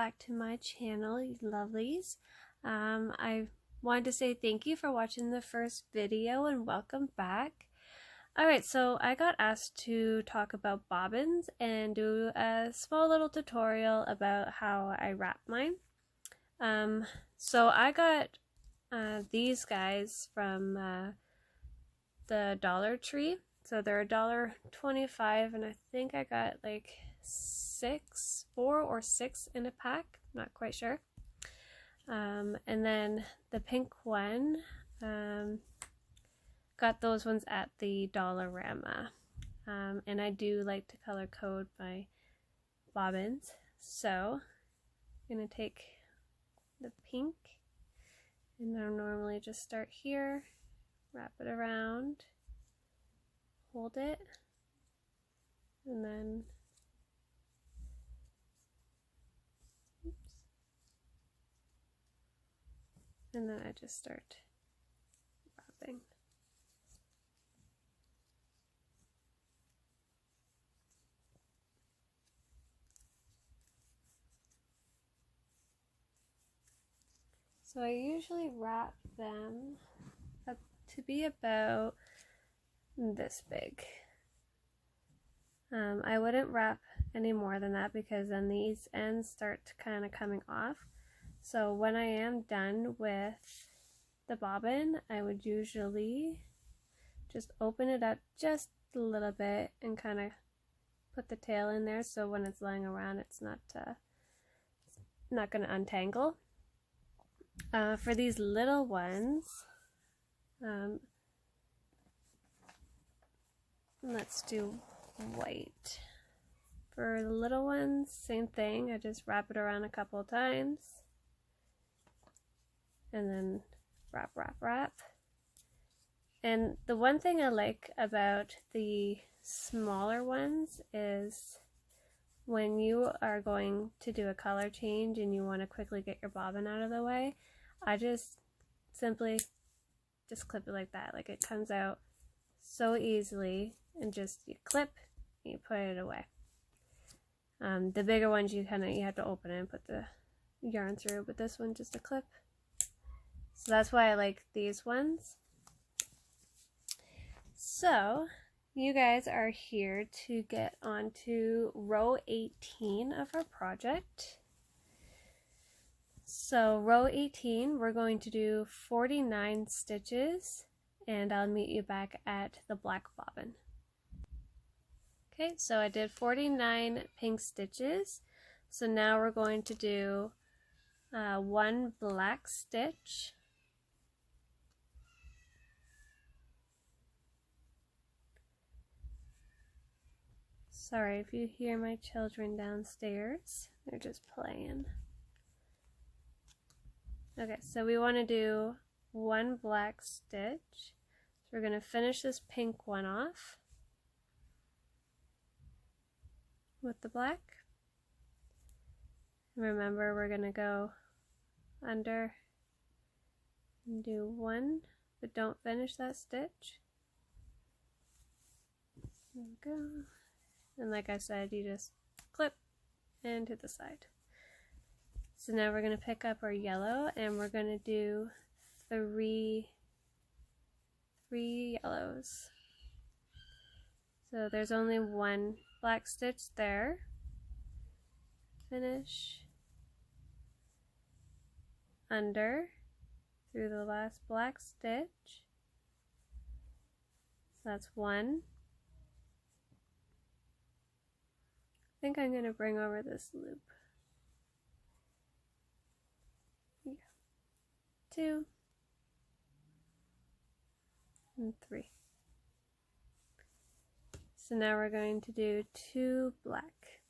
back to my channel, you lovelies. I wanted to say thank you for watching the first video and welcome back. Alright, so I got asked to talk about bobbins and do a small little tutorial about how I wrap mine. So I got these guys from the Dollar Tree. So they're $1.25, and I think I got like 4 or 6 in a pack, not quite sure. And then the pink one, got those ones at the Dollarama. And I do like to color code my bobbins, so I'm gonna take the pink, and I'll normally just start here, wrap it around, hold it, and then I just start wrapping. So I usually wrap them up to be about this big. I wouldn't wrap any more than that because then these ends start kind of coming off. So when I am done with the bobbin, I would usually just open it up just a little bit and kind of put the tail in there, so when it's lying around it's not going to untangle. For these little ones, let's do white. For the little ones, same thing. I just wrap it around a couple of times and then wrap, wrap, wrap. And the one thing I like about the smaller ones is when you are going to do a color change and you want to quickly get your bobbin out of the way, I just simply just clip it like that. Like, it comes out so easily, and just you clip, you put it away. The bigger ones you have to open it and put the yarn through, but this one just a clip. So that's why I like these ones. So you guys are here to get onto row 18 of our project. So row 18, we're going to do 49 stitches, and I'll meet you back at the black bobbin. Okay, so I did 49 pink stitches. So now we're going to do 1 black stitch, sorry if you hear my children downstairs, they're just playing. Okay, so we want to do 1 black stitch. So we're going to finish this pink one off with the black. Remember, we're going to go under and do 1, but don't finish that stitch. There we go. And like I said, you just clip and to the side. So now we're going to pick up our yellow, and we're going to do 3 yellows. So there's only 1 black stitch there. Finish, under, through the last black stitch. So that's 1. I think I'm going to bring over this loop. 2 and 3. So now we're going to do 2 black.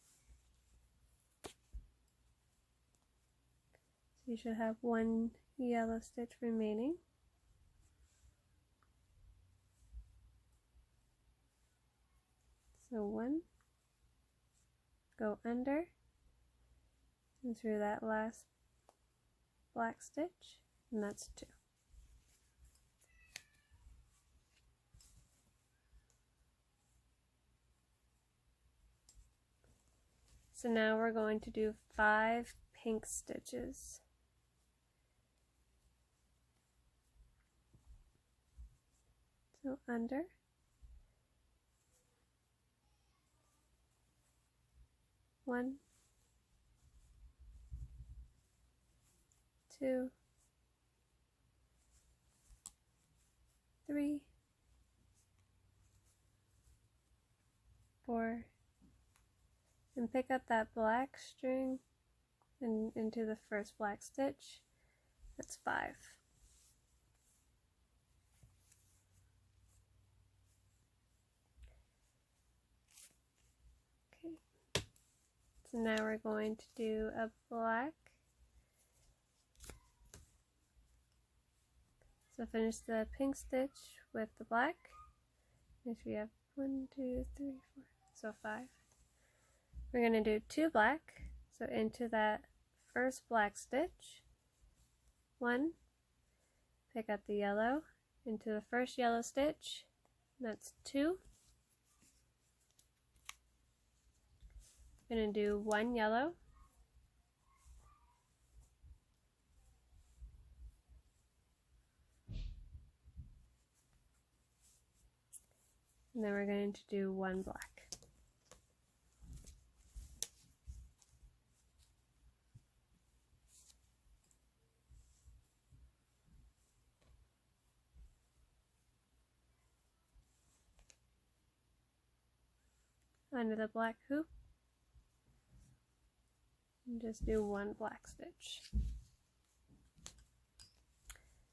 So you should have 1 yellow stitch remaining. So 1, go under and through that last black stitch, and that's 2. So now we're going to do 5 pink stitches. So under, 1, 2, 3, 4, and pick up that black string and into the first black stitch. That's 5. Okay, so now we're going to do a black. So finish the pink stitch with the black. Make sure you have 1, 2, 3, 4, so 5. We're going to do 2 black, so into that first black stitch, 1, pick up the yellow, into the first yellow stitch, that's 2. I'm going to do 1 yellow, and then we're going to do 1 black. Under the black hoop, and just do 1 black stitch.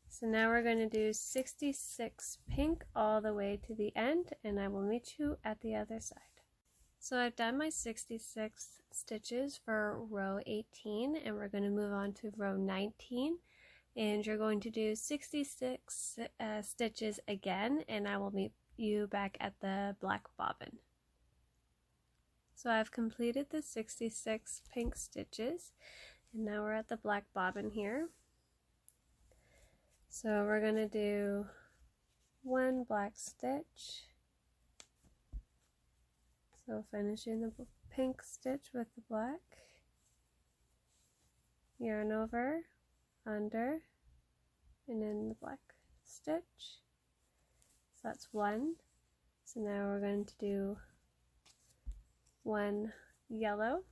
So now we're going to do 66 pink all the way to the end, and I will meet you at the other side. So I've done my 66 stitches for row 18, and we're going to move on to row 19, and you're going to do 66 stitches again, and I will meet you back at the black bobbin. So I've completed the 66 pink stitches, and now we're at the black bobbin here. So we're going to do 1 black stitch. So finishing the pink stitch with the black, yarn over, under, and then the black stitch. So that's 1. So now we're going to do 1 yellow,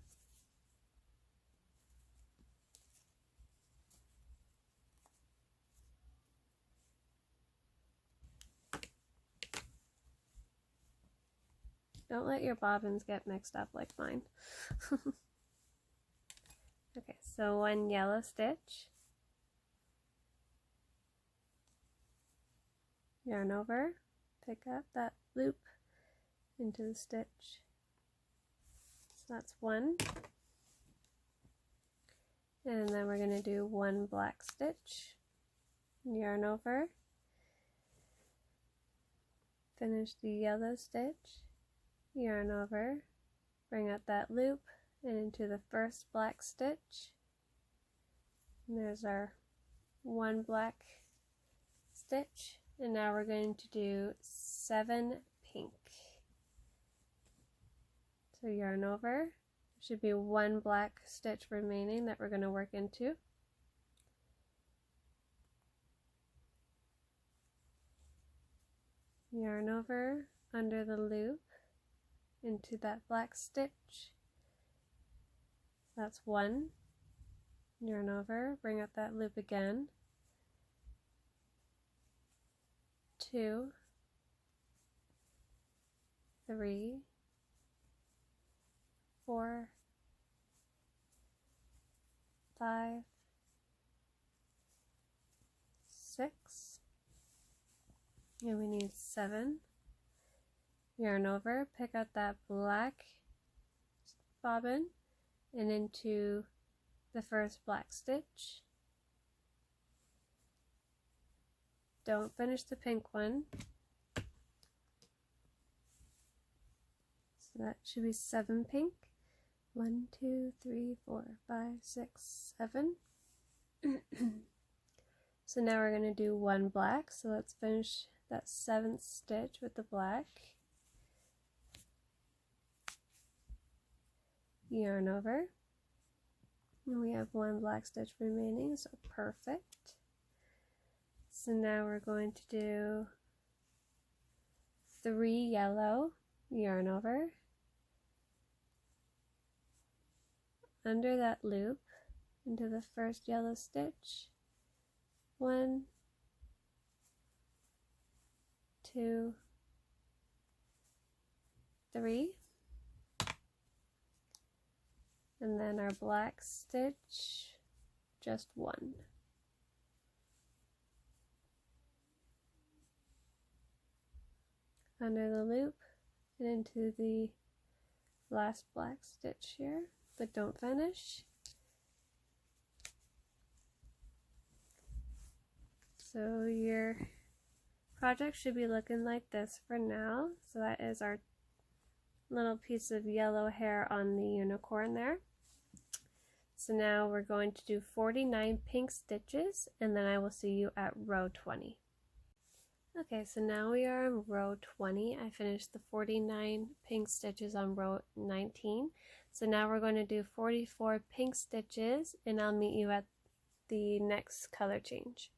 don't let your bobbins get mixed up like mine. Okay, so 1 yellow stitch, yarn over, pick up that loop into the stitch. So that's 1, and then we're going to do 1 black stitch, yarn over, finish the yellow stitch, yarn over, bring up that loop and into the first black stitch, and there's our 1 black stitch, and now we're going to do 7 pink. So yarn over, should be 1 black stitch remaining that we're going to work into. Yarn over, under the loop, into that black stitch. That's 1. Yarn over, bring up that loop again. 2, 3, 4, 5, 6, and we need 7. Yarn over, pick up that black bobbin and into the first black stitch. Don't finish the pink one. So that should be 7 pink. 1, 2, 3, 4, 5, 6, 7. So now we're going to do 1 black. So let's finish that 7th stitch with the black. Yarn over, And we have one black stitch remaining, so perfect. So now we're going to do 3 yellow, yarn over, under that loop into the first yellow stitch, 1, 2, 3, and then our black stitch, just 1. Under the loop and into the last black stitch here, but don't finish. So your project should be looking like this for now. So that is our little piece of yellow hair on the unicorn there. So now we're going to do 49 pink stitches, and then I will see you at row 20. Okay, so now we are on row 20. I finished the 49 pink stitches on row 19. So now we're going to do 44 pink stitches, and I'll meet you at the next color change.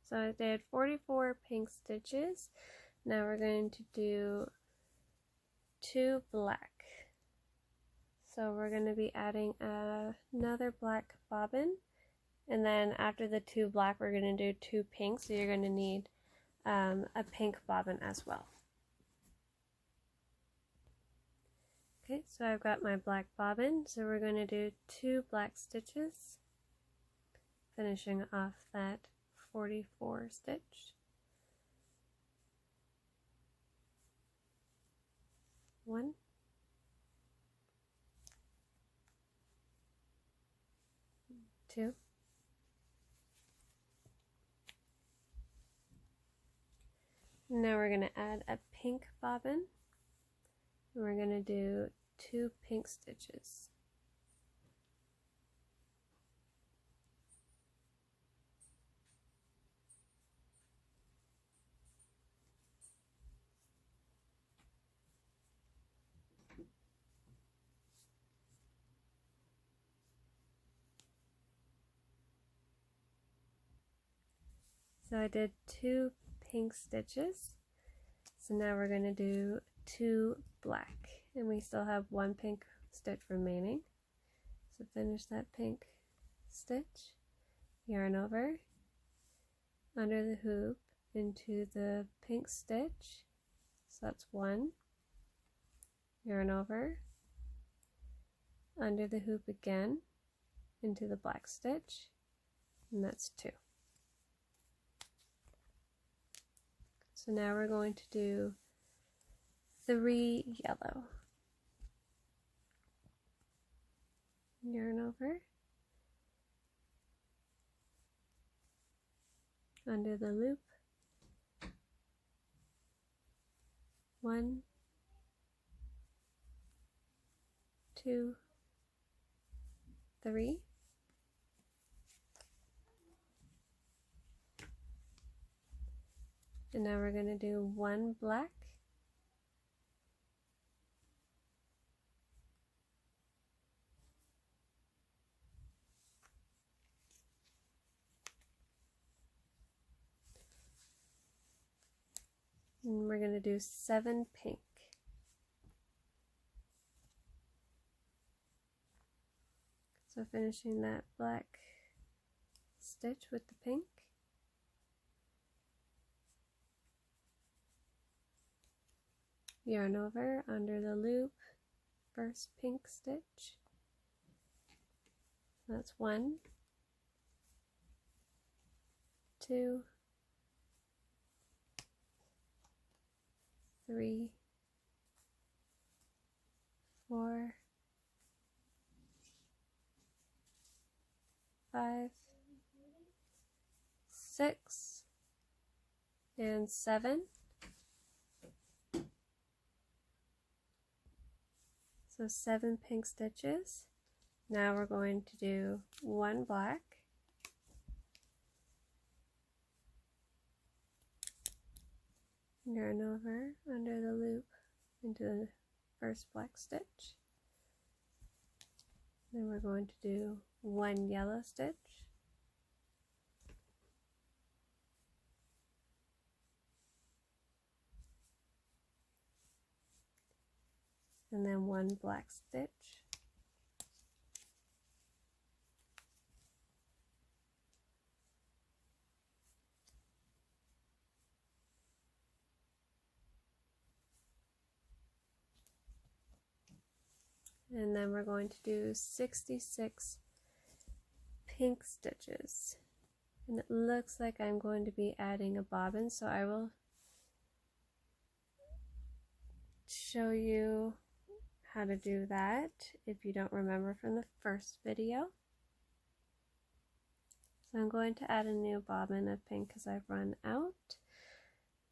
So I did 44 pink stitches. Now we're going to do 2 black. So we're going to be adding another black bobbin. And then after the 2 black, we're going to do 2 pink, so you're going to need a pink bobbin as well. Okay, so I've got my black bobbin, so we're going to do 2 black stitches, finishing off that 44 stitch. 1, 2, now we're going to add a pink bobbin, and we're going to do 2 pink stitches. So I did 2 pink stitches. So now we're going to do 2 black, and we still have 1 pink stitch remaining. So finish that pink stitch, yarn over, under the hoop into the pink stitch. So that's 1, yarn over, under the hoop again into the black stitch, and that's 2. So now we're going to do 3 yellow. Yarn over, under the loop, 1, 2, 3. And now we're going to do 1 black, and we're going to do 7 pink. So finishing that black stitch with the pink. Yarn over, under the loop, first pink stitch. That's 1, 2, 3, 4, 5, 6, and 7. So 7 pink stitches. Now we're going to do 1 black, yarn over, under the loop into the first black stitch, Then we're going to do one yellow stitch, and then one black stitch, and then we're going to do 66 pink stitches. And it looks like I'm going to be adding a bobbin, so I will show you how to do that if you don't remember from the first video. So I'm going to add a new bobbin of pink because I've run out.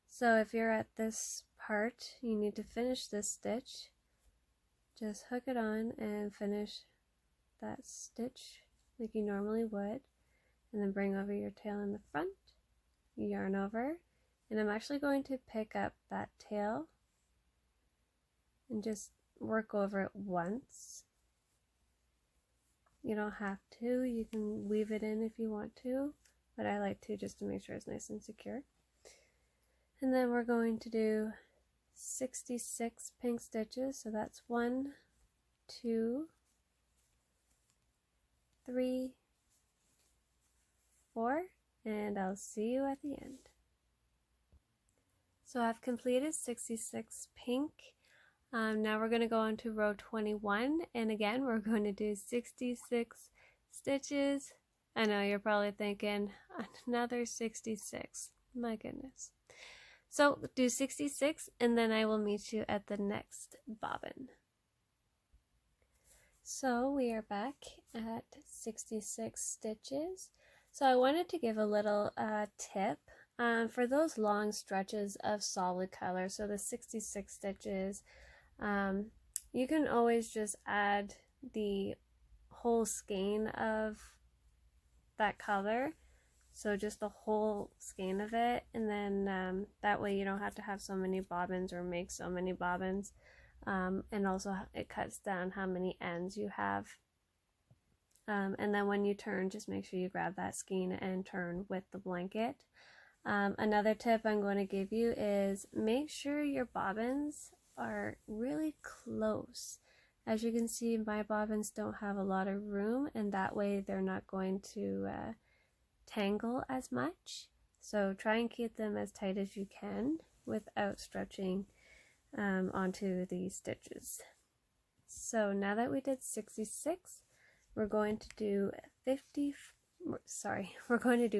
So if you're at this part, you need to finish this stitch. Just hook it on and finish that stitch like you normally would, and then bring over your tail in the front, yarn over, and I'm actually going to pick up that tail and just work over it once. You don't have to, you can weave it in if you want to, but I like to just to make sure it's nice and secure. And then we're going to do 66 pink stitches, so that's 1, 2, 3, 4, and I'll see you at the end. So I've completed 66 pink. Now we're going to go on to row 21, and again we're going to do 66 stitches. I know you're probably thinking another 66. My goodness. So do 66 and then I will meet you at the next bobbin. So we are back at 66 stitches. So I wanted to give a little tip for those long stretches of solid color. So the 66 stitches, you can always just add the whole skein of that color. So just the whole skein of it, and then that way you don't have to have so many bobbins or make so many bobbins, and also it cuts down how many ends you have. And then when you turn, just make sure you grab that skein and turn with the blanket. Another tip I'm going to give you is make sure your bobbins are really close. As you can see, my bobbins don't have a lot of room, and that way they're not going to tangle as much. So try and keep them as tight as you can without stretching onto the stitches. So now that we did 66, we're going to do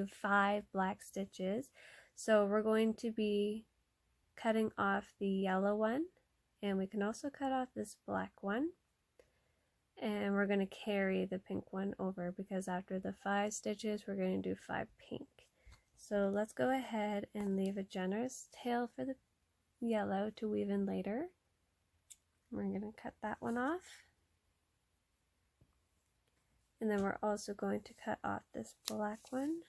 5 black stitches. So we're going to be cutting off the yellow one, and we can also cut off this black one, and we're going to carry the pink one over because after the 5 stitches we're going to do 5 pink. So let's go ahead and leave a generous tail for the yellow to weave in later. We're going to cut that one off, and then we're also going to cut off this black one.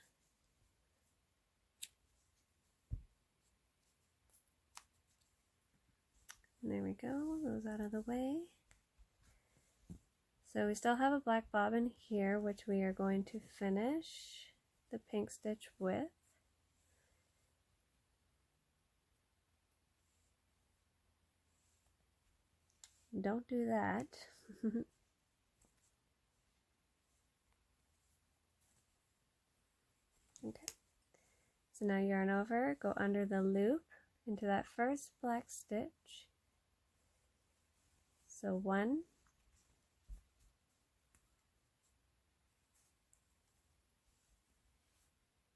And there we go, those out of the way. So we still have a black bobbin here, which we are going to finish the pink stitch with. Don't do that. Okay. So now yarn over, go under the loop into that first black stitch. So 1,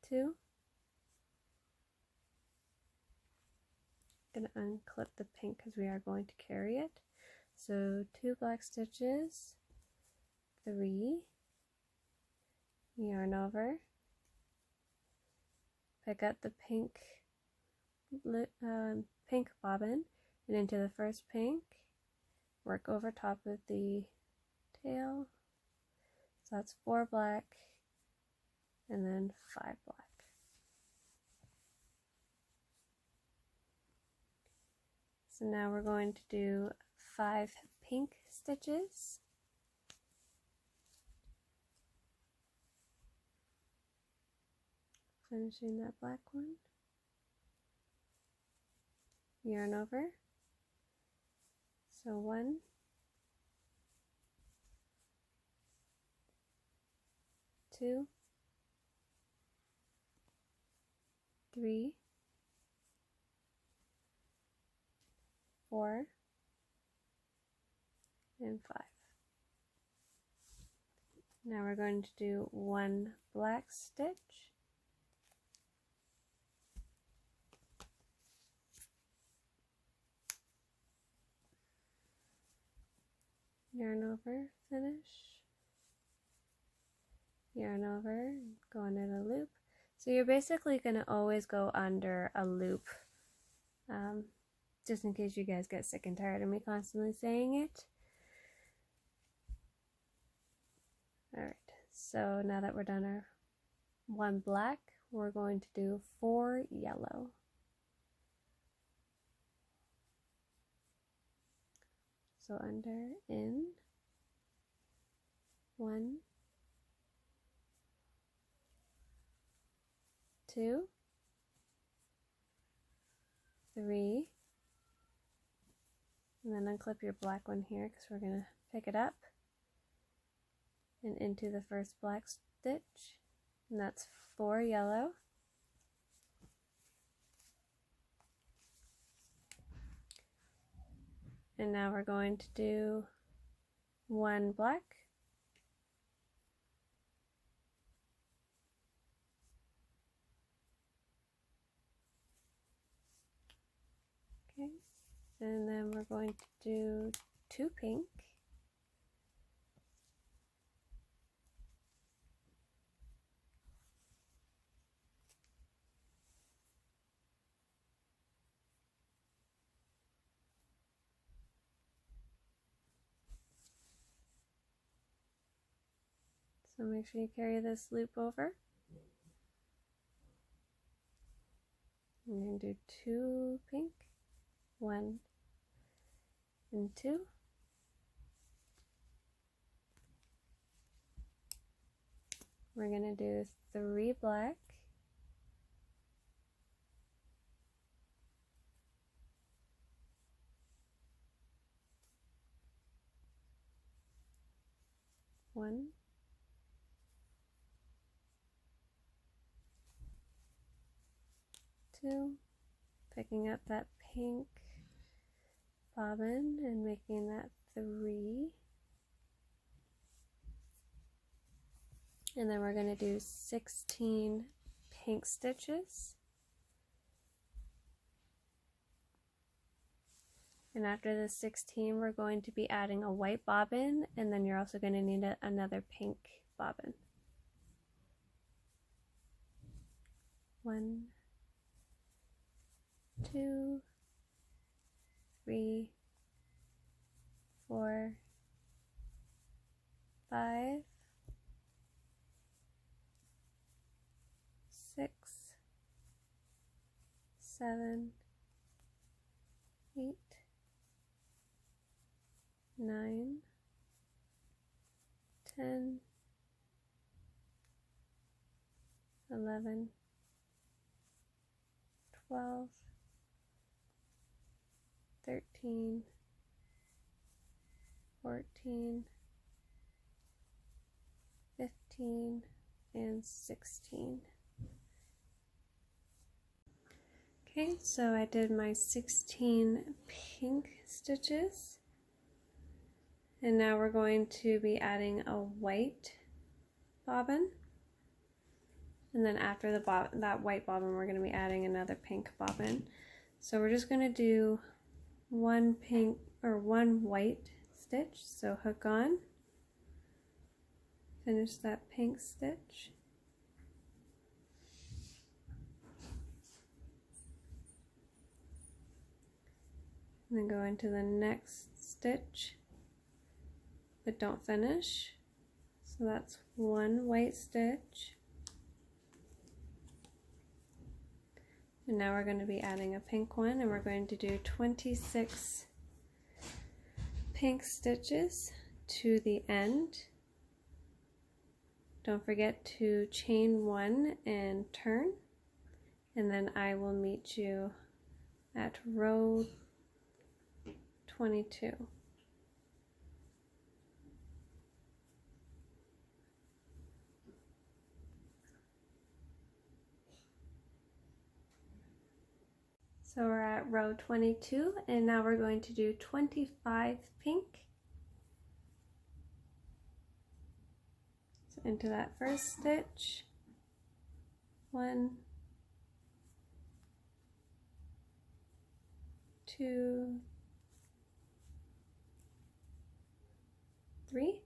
2, I'm going to unclip the pink because we are going to carry it. So 2 black stitches, 3, yarn over, pick up the pink bobbin and into the first pink, work over top of the tail. So that's 4 black and then 5 black. So now we're going to do 5 pink stitches. finishing that black one. Yarn over. So 1, 2, 3, 4, and 5. Now we're going to do 1 black stitch, yarn over, finish, yarn over, go into the loop. So you're basically going to always go under a loop, just in case you guys get sick and tired of me constantly saying it. Alright, so now that we're done our 1 black, we're going to do 4 yellow. So under, in, 1, 2, 3, and then unclip your black one here because we're going to pick it up and into the first black stitch, and that's 4 yellow. And now we're going to do 1 black, okay, and then we're going to do 2 pink, so make sure you carry this loop over. I'm going to do 2 pink, 1 and 2. We're going to do 3 black, one, 2, picking up that pink bobbin and making that 3, and then we're going to do 16 pink stitches, and after the 16 we're going to be adding a white bobbin, and then you're also going to need another pink bobbin. 1, 2, 3, 4, 5, 6, 7, 8, 9, 10, 11, 12, 13, 14, 15, and 16. Okay, so I did my 16 pink stitches, and now we're going to be adding a white bobbin, and then after that white bobbin we're going to be adding another pink bobbin. So we're just going to do 1 pink or 1 white stitch, so hook on, finish that pink stitch, and then go into the next stitch but don't finish. So that's 1 white stitch, and now we're going to be adding a pink one, and we're going to do 26 pink stitches to the end. Don't forget to chain 1 and turn. and then I will meet you at row 22. So we're at row 22, and now we're going to do 25 pink. So into that first stitch, 1, 2, 3,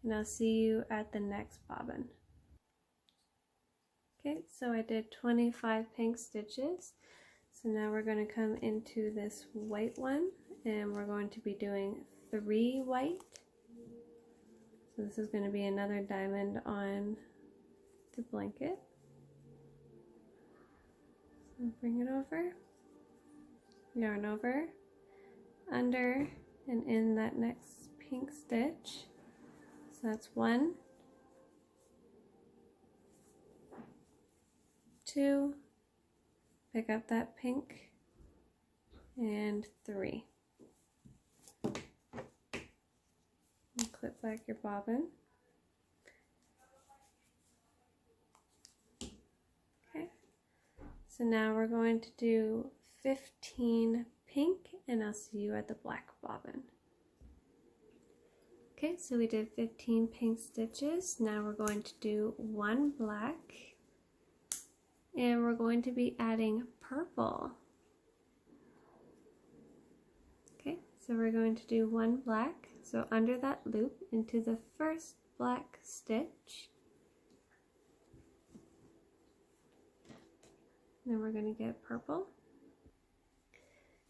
and I'll see you at the next bobbin. Okay, so I did 25 pink stitches. So now we're going to come into this white one, and we're going to be doing 3 white. So this is going to be another diamond on the blanket. So bring it over, yarn over, under, and in that next pink stitch. So that's 1, 2, pick up that pink, and 3. And clip back your bobbin. Okay, so now we're going to do 15 pink, and I'll see you at the black bobbin. Okay, so we did 15 pink stitches. Now we're going to do 1 black. And we're going to be adding purple. Okay, so we're going to do 1 black. So under that loop into the first black stitch. Then we're going to get purple.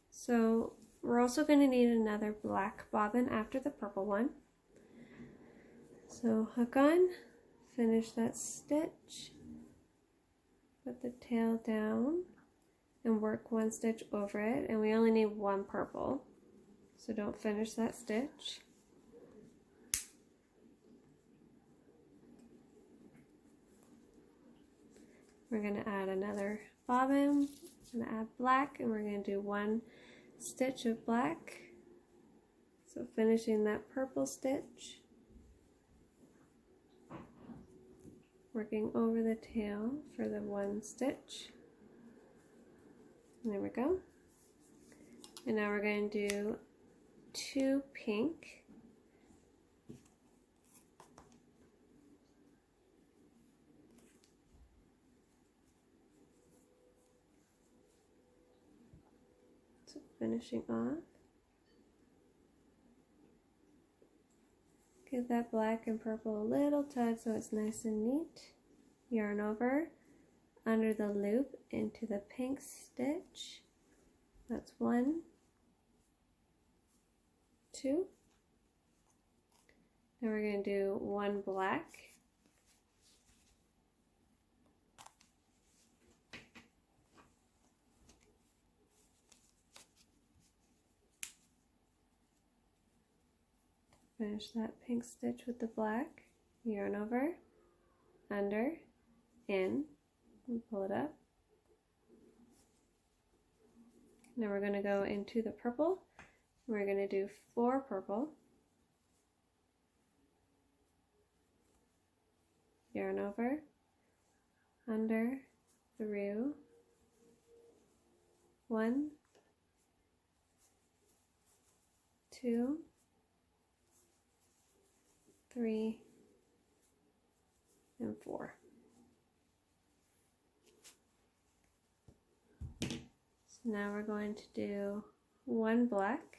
So we're also going to need another black bobbin after the purple one. So hook on, finish that stitch. Put the tail down and work 1 stitch over it, and we only need 1 purple, so don't finish that stitch. We're going to add another bobbin, I'm going to add black, and we're going to do 1 stitch of black, so finishing that purple stitch. Working over the tail for the 1 stitch. There we go. And now we're going to do 2 pink. So finishing off. Give that black and purple a little tug so it's nice and neat. Yarn over, under the loop into the pink stitch. That's 1, 2. Now we're going to do 1 black. Finish that pink stitch with the black, yarn over, under, in, and pull it up. Now we're going to go into the purple. We're going to do 4 purple, yarn over, under, through, 1, 2, 3, and 4. So now we're going to do 1 black,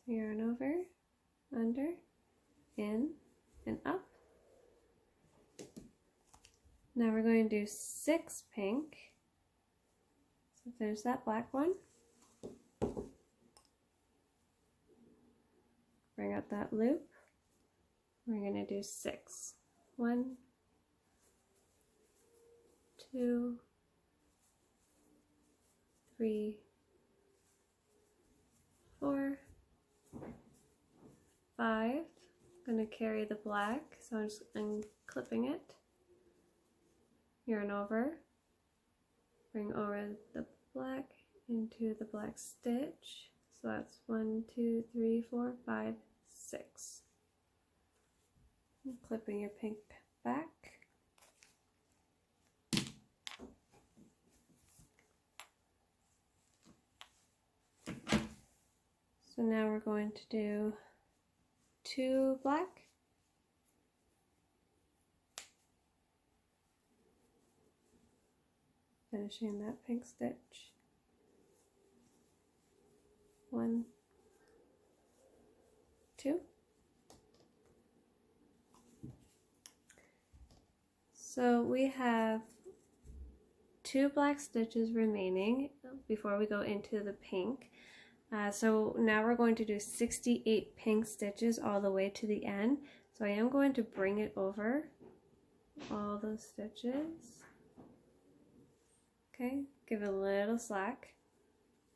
yarn over, under, in, and up. Now we're going to do 6 pink. So finish that black one. Bring up that loop. We're going to do 6. 1, 2, 3, 4, 5. going to carry the black, so I'm just unclipping it, yarn over, bring over the black into the black stitch. So that's 1, 2, 3, 4, 5, 6. And clipping your pink back. So now we're going to do 2 black, finishing that pink stitch. 1, 2. So we have 2 black stitches remaining before we go into the pink. So now we're going to do 68 pink stitches all the way to the end. So I am going to bring it over all those stitches. Okay, give it a little slack.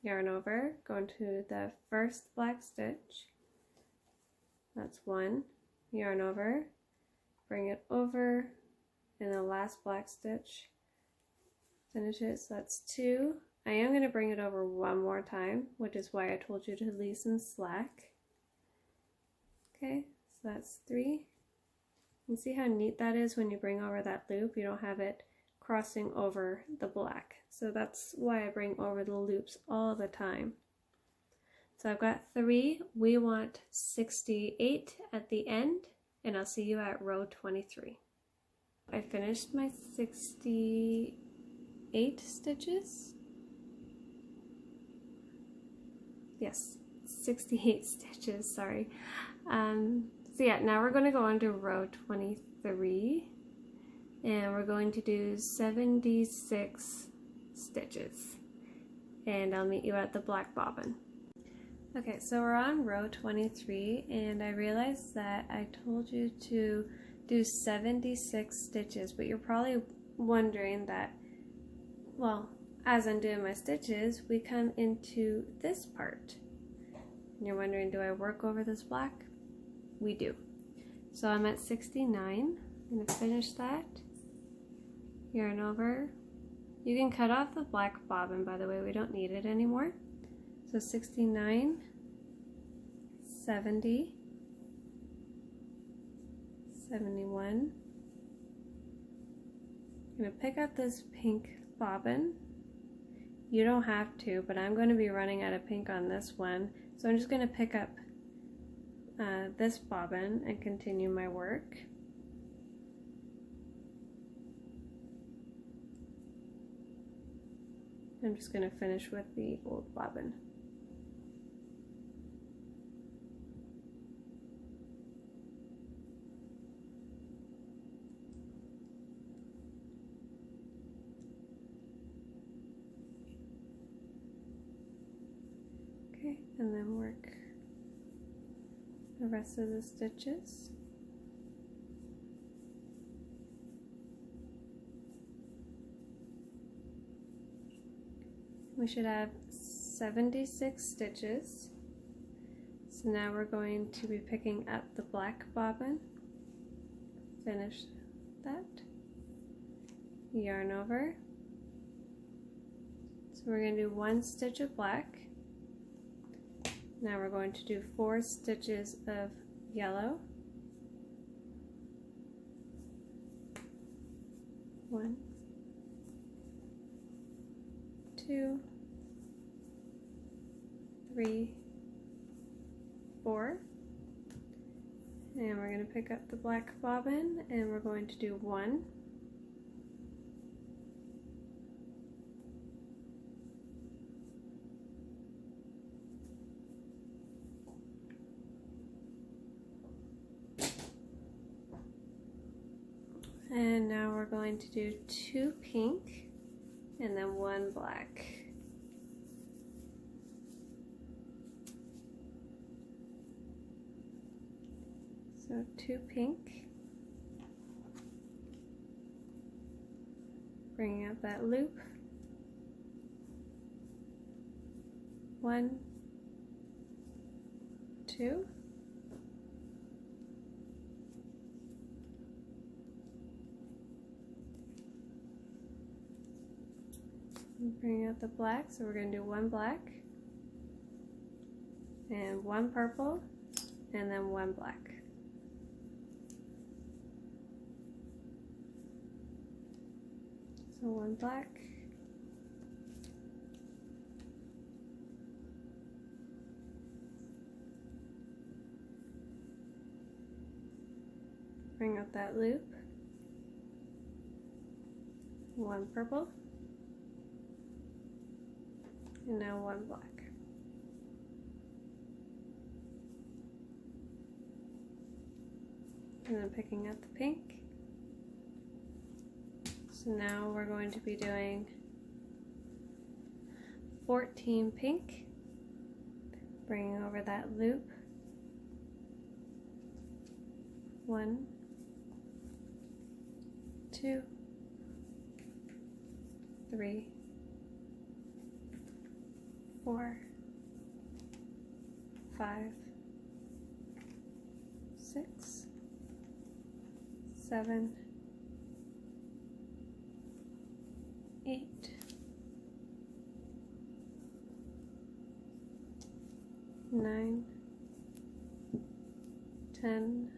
Yarn over, go into the first black stitch. That's 1. Yarn over, bring it over, and the last black stitch. Finish it, so that's 2. I am going to bring it over one more time, which is why I told you to leave some slack. Okay, so that's 3. You see how neat that is when you bring over that loop? You don't have it crossing over the black. So that's why I bring over the loops all the time. So I've got 3. We want 68 at the end, and I'll see you at row 23. I finished my 68 stitches. Yes, 68 stitches, sorry. So yeah, now we're going to go on to row 23, and we're going to do 76 stitches, and I'll meet you at the black bobbin. Okay, so we're on row 23, and I realized that I told you to do 76 stitches, but you're probably wondering that, well, as I'm doing my stitches, we come into this part. And you're wondering, do I work over this black? We do. So I'm at 69. I'm going to finish that. Yarn over. You can cut off the black bobbin, by the way, we don't need it anymore. So 69, 70, 71. I'm going to pick up this pink bobbin. You don't have to, but I'm going to be running out of pink on this one, so I'm just going to pick up this bobbin and continue my work. I'm just going to finish with the old bobbin. Okay, and then work the rest of the stitches. We should have 76 stitches. So now we're going to be picking up the black bobbin. Finish that. Yarn over. So we're going to do 1 stitch of black. Now we're going to do 4 stitches of yellow. 1, 2, 3, 4. And we're going to pick up the black bobbin and we're going to do 1. And now we're going to do 2 pink and then 1 black. So 2 pink, bringing out that loop, 1, 2, Bring out the black, so we're going to do one black and one purple and then one black. So one black, bring out that loop, one purple, and now one black. And then picking up the pink. So now we're going to be doing 14 pink, bringing over that loop, 1, 2, 3, 4, 5, 6, 7, 8, 9, 10,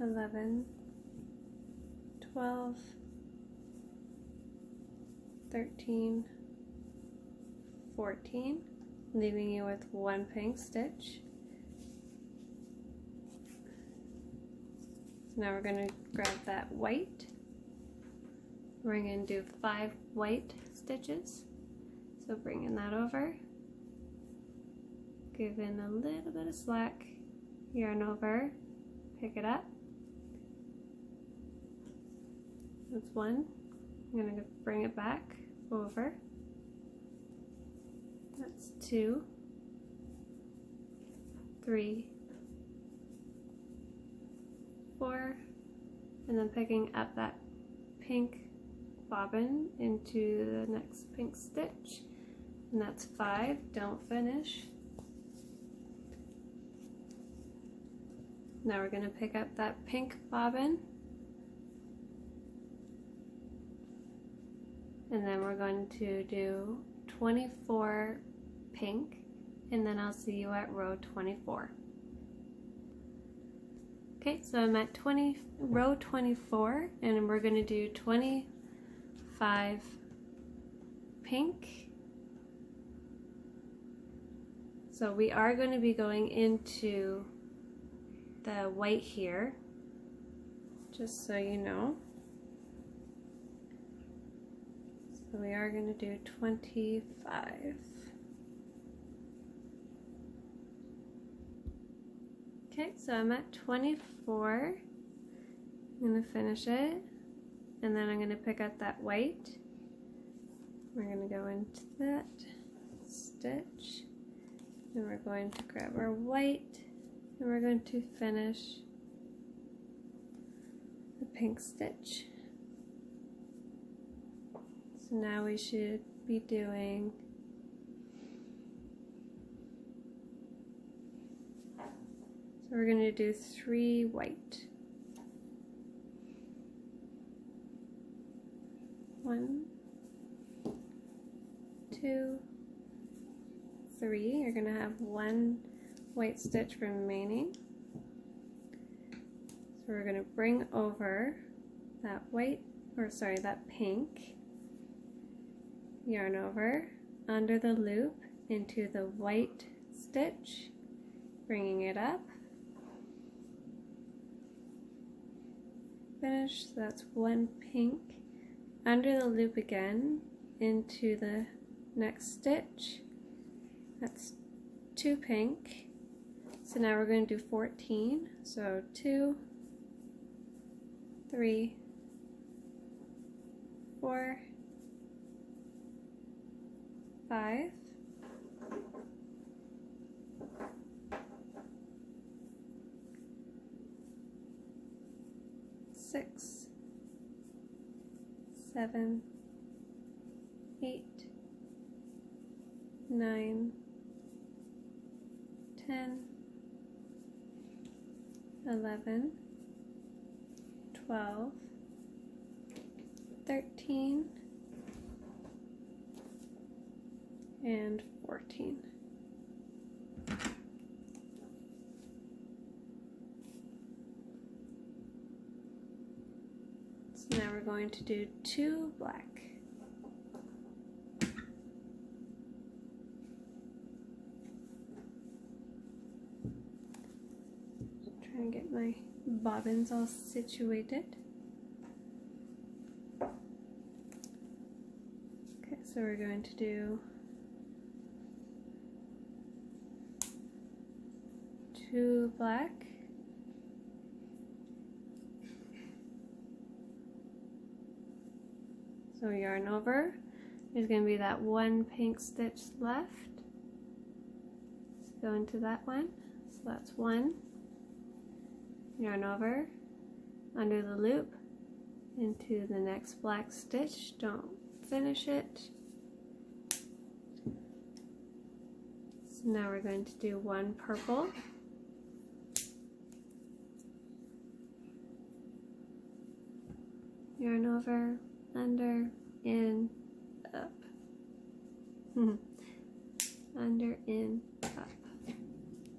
11, 12, 13, 14, leaving you with one pink stitch. So now we're going to grab that white. We're going to do 5 white stitches. So bringing that over, give in a little bit of slack, yarn over, pick it up. That's 1. I'm going to bring it back over. That's 2, 3, 4, and then picking up that pink bobbin into the next pink stitch, and that's 5. Don't finish. Now we're going to pick up that pink bobbin, and then we're going to do 24 pink, and then I'll see you at row 24. Okay, so I'm at row 24, and we're going to do 25 pink. So we are going to be going into the white here, just so you know. So we are going to do 25. Okay, so I'm at 24. I'm going to finish it, and then I'm going to pick up that white. We're going to go into that stitch, and we're going to grab our white, and we're going to finish the pink stitch. So now we should be doing we're going to do 3 white. 1, 2, 3. You're going to have 1 white stitch remaining. So we're going to bring over that white, or sorry, that pink, yarn over under the loop into the white stitch, bringing it up. Finish, so that's 1 pink, under the loop again into the next stitch, that's 2 pink. So now we're going to do 14, so 2, 3, 4, 5, 6, 7, 8, 9, 10, 11, 12, 13 and 14. So now we're going to do 2 black. Try and get my bobbins all situated. Okay, so we're going to do 2 black, so yarn over. There's going to be that 1 pink stitch left. Let's go into that one. So that's 1. Yarn over, under the loop, into the next black stitch. Don't finish it. So now we're going to do 1 purple. Yarn over, under, in, up. Under, in, up.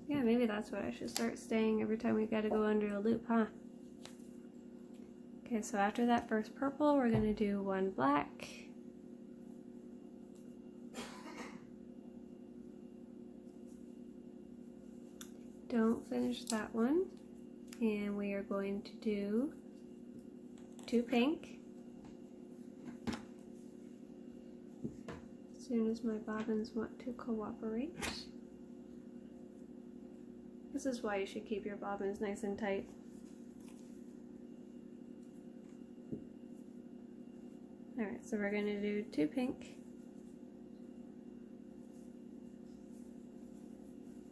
Yeah, maybe that's what I should start saying every time we gotta go under a loop, huh? Okay, so after that first purple, we're gonna do 1 black. Don't finish that one. And we are going to do 2 pink. As soon as my bobbins want to cooperate. This is why you should keep your bobbins nice and tight. Alright, so we're going to do 2 pink.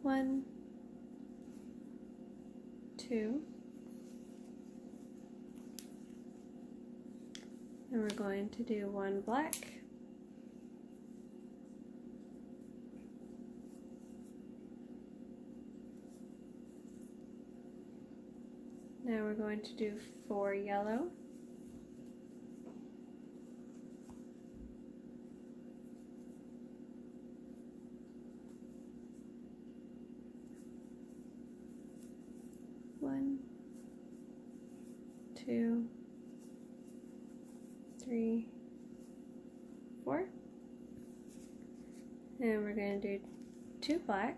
1, 2. And we're going to do 1 black. Now we're going to do 4 yellow. One, 2, 3, 4. And we're going to do 2 black.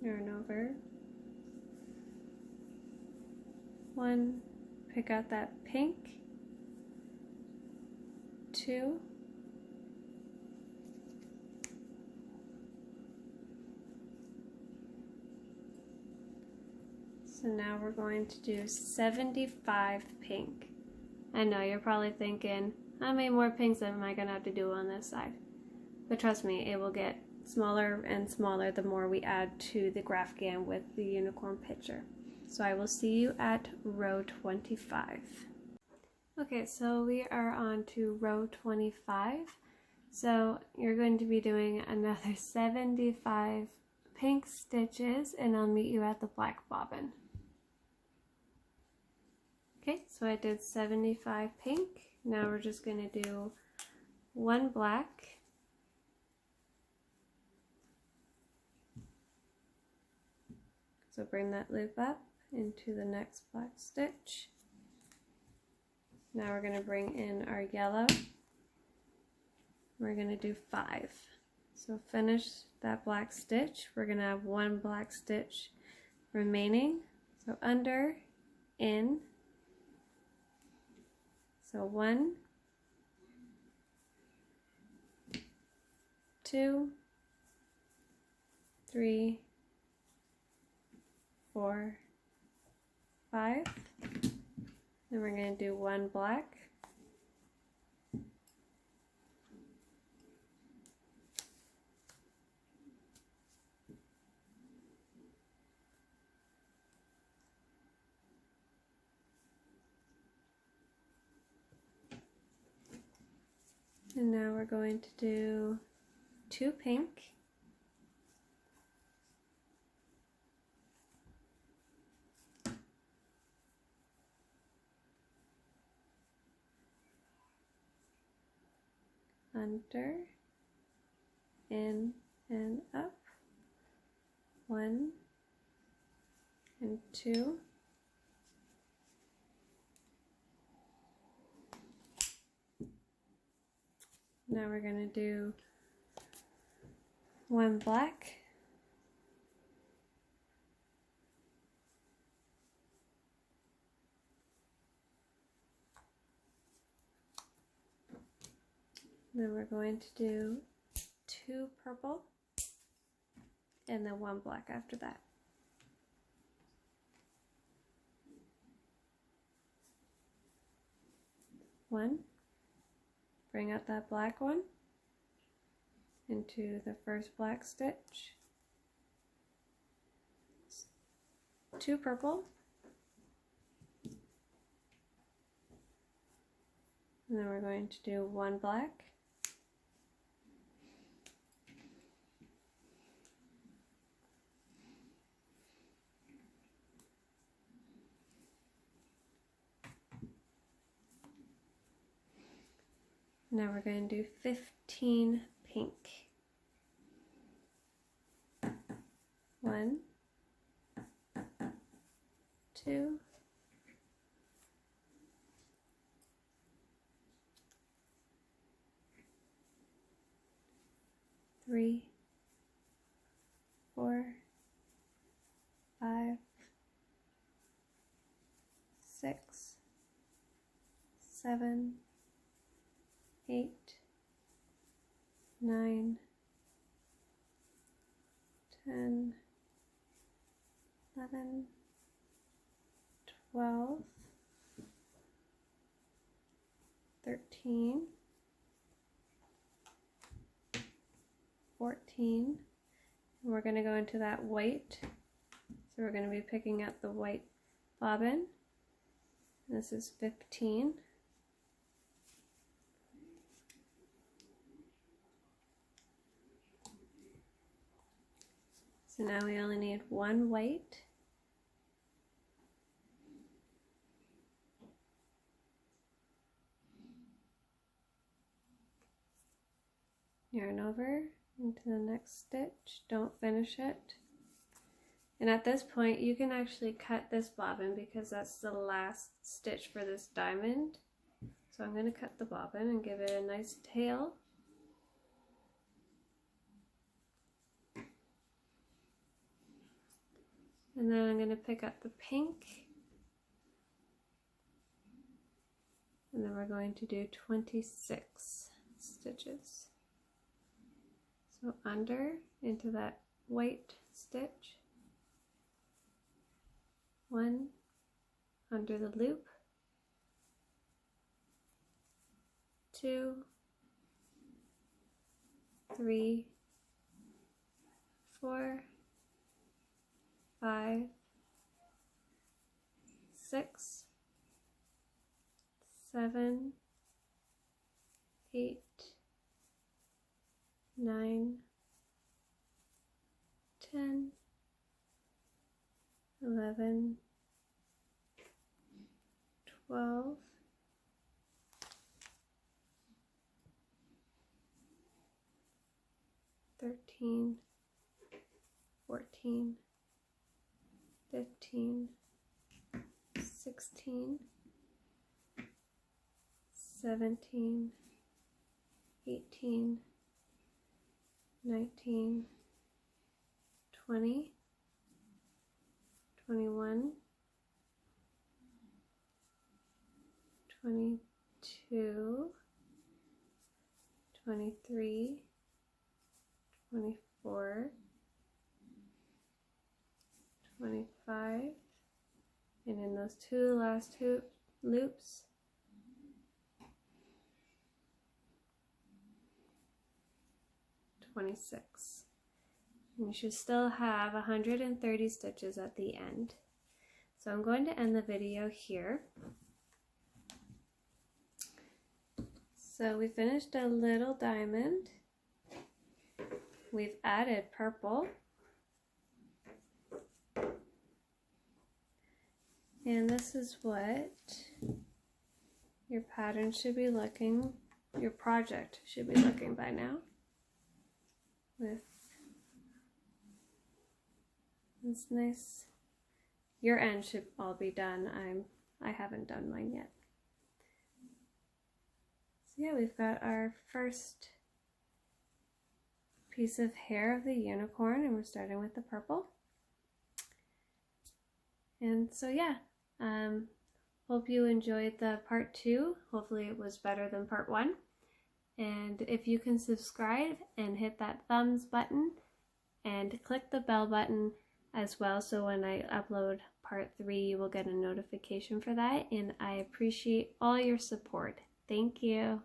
Yarn over. 1, pick out that pink. 2. So now we're going to do 75 pink. I know you're probably thinking, how many more pinks am I going to have to do on this side? But trust me, it will get smaller and smaller the more we add to the Graphghan with the unicorn picture. So I will see you at row 25. Okay, so we are on to row 25. So you're going to be doing another 75 pink stitches, and I'll meet you at the black bobbin. Okay, so I did 75 pink. Now we're just going to do 1 black. So bring that loop up into the next black stitch. Now we're going to bring in our yellow. We're going to do 5. So finish that black stitch. We're going to have 1 black stitch remaining. So under, in. So 1, 2, 3, 4, 5. Then we're going to do 1 black. And now we're going to do 2 pink. under, in and up, 1 and 2, now we're going to do 1 black, then we're going to do 2 purple, and then 1 black after that. One, bring out that black one into the first black stitch, 2 purple, and then we're going to do 1 black, now we're going to do 15 pink. 1, 2, 3, 4, 5, 6, 7, 8, 9, 10, 11, 12, 13, 14, and we're going to go into that white, so we're going to be picking up the white bobbin. This is 15. So now we only need 1 white, yarn over into the next stitch, don't finish it, and at this point you can actually cut this bobbin because that's the last stitch for this diamond. So I'm going to cut the bobbin and give it a nice tail. And then I'm going to pick up the pink, and then we're going to do 26 stitches. So under into that white stitch, 1 under the loop, 2, 3, 4, 5, 6, 7, 8, 9, 10, 11, 12, 13, 14, 15, 16, 17, 18, 19, 20, 21, 22, 23, 24, 25, and in those 2 last loops, 26. And you should still have 130 stitches at the end. So I'm going to end the video here. So we finished a little diamond. We've added purple. And this is what your pattern should be looking your project should be looking by now. With this nice, your end should all be done. I haven't done mine yet. So yeah, we've got our first piece of hair of the unicorn, and we're starting with the purple. And so yeah, hope you enjoyed the part 2. Hopefully it was better than part 1. And if you can subscribe and hit that thumbs button and click the bell button as well, so when I upload part 3 you will get a notification for that. And I appreciate all your support. Thank you.